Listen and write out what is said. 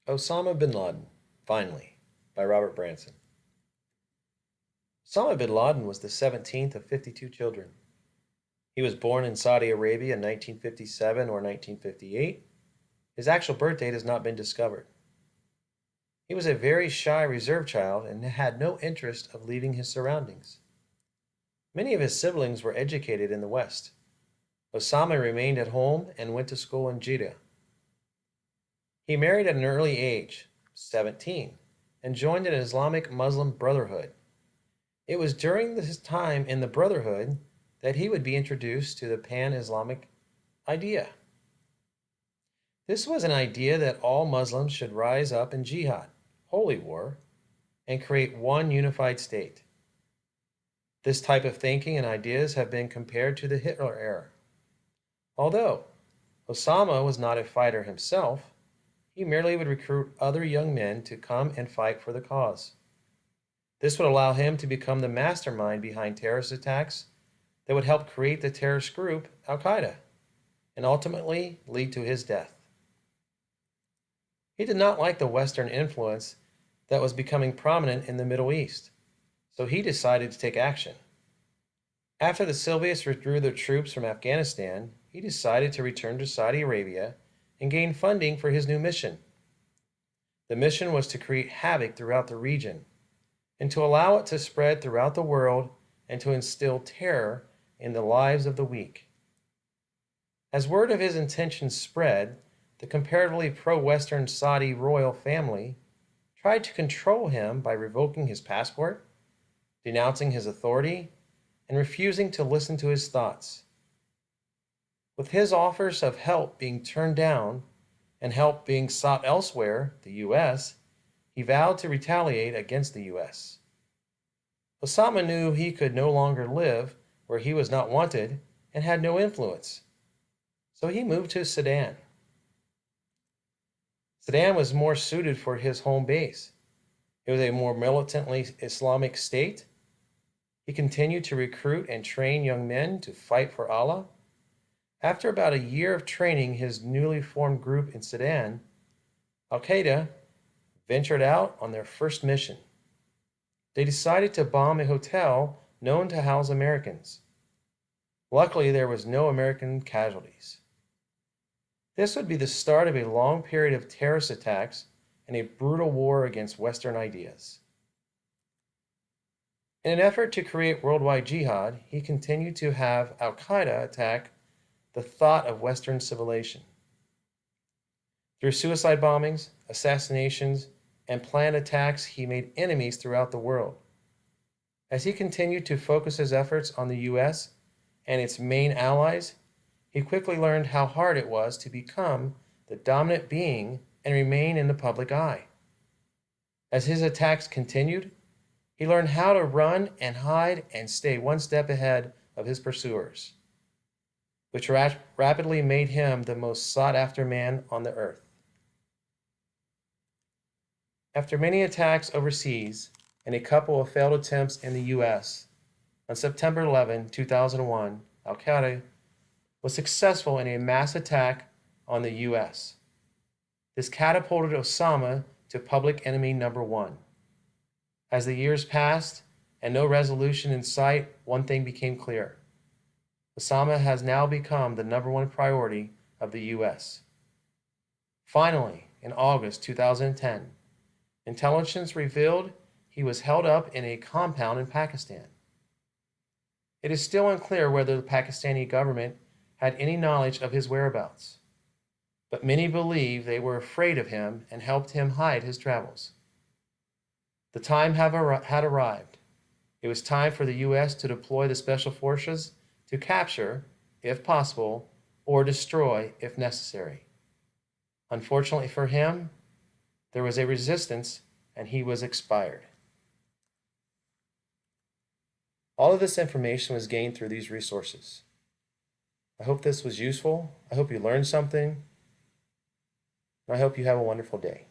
Osama Bin Laden, finally, by Robert Branson. Osama bin Laden was the 17th of 52 children. He was born in Saudi Arabia in 1957 or 1958. His actual birth date has not been discovered. He was a very shy, reserved child and had no interest of leaving his surroundings. Many of his siblings were educated in the West. Osama remained at home and went to school in Jeddah. He married at an early age, 17, and joined an Islamic Muslim brotherhood. It was during his time in the Brotherhood that he would be introduced to the pan Islamic idea. This was an idea that all Muslims should rise up in jihad, holy war, and create one unified state. This type of thinking and ideas have been compared to the Hitler era. Although Osama was not a fighter himself, he merely would recruit other young men to come and fight for the cause. This would allow him to become the mastermind behind terrorist attacks that would help create the terrorist group Al Qaeda and ultimately lead to his death. He did not like the Western influence that was becoming prominent in the Middle East, so he decided to take action. After the Soviets withdrew their troops from Afghanistan, he decided to return to Saudi Arabia and gain funding for his new mission. The mission was to create havoc throughout the region and to allow it to spread throughout the world and to instill terror in the lives of the weak. As word of his intentions spread, the comparatively pro-Western Saudi royal family tried to control him by revoking his passport, denouncing his authority, and refusing to listen to his thoughts. With his offers of help being turned down and help being sought elsewhere, the U.S., he vowed to retaliate against the U.S. Osama knew he could no longer live where he was not wanted and had no influence, so he moved to Sudan. Sudan was more suited for his home base. It was a more militantly Islamic state. He continued to recruit and train young men to fight for Allah. After about a year of training his newly formed group in Sudan, Al Qaeda ventured out on their first mission. They decided to bomb a hotel known to house Americans. Luckily, there was no American casualties. This would be the start of a long period of terrorist attacks and a brutal war against Western ideas. In an effort to create worldwide jihad, he continued to have Al Qaeda attack the thought of Western civilization. Through suicide bombings, assassinations, and planned attacks, he made enemies throughout the world. As he continued to focus his efforts on the U.S. and its main allies, he quickly learned how hard it was to become the dominant being and remain in the public eye. As his attacks continued, he learned how to run and hide and stay one step ahead of his pursuers, which rapidly made him the most sought-after man on the earth. After many attacks overseas and a couple of failed attempts in the U.S., on September 11, 2001, Al Qaeda was successful in a mass attack on the U.S. This catapulted Osama to public enemy number one. As the years passed and no resolution in sight, one thing became clear. Osama has now become the number one priority of the U.S. Finally, in August 2010, intelligence revealed he was held up in a compound in Pakistan. It is still unclear whether the Pakistani government had any knowledge of his whereabouts, but many believe they were afraid of him and helped him hide his travels. The time had arrived. It was time for the U.S. to deploy the special forces to capture, if possible, or destroy if necessary. Unfortunately for him, there was a resistance and he was expired. All of this information was gained through these resources. I hope this was useful. I hope you learned something. And I hope you have a wonderful day.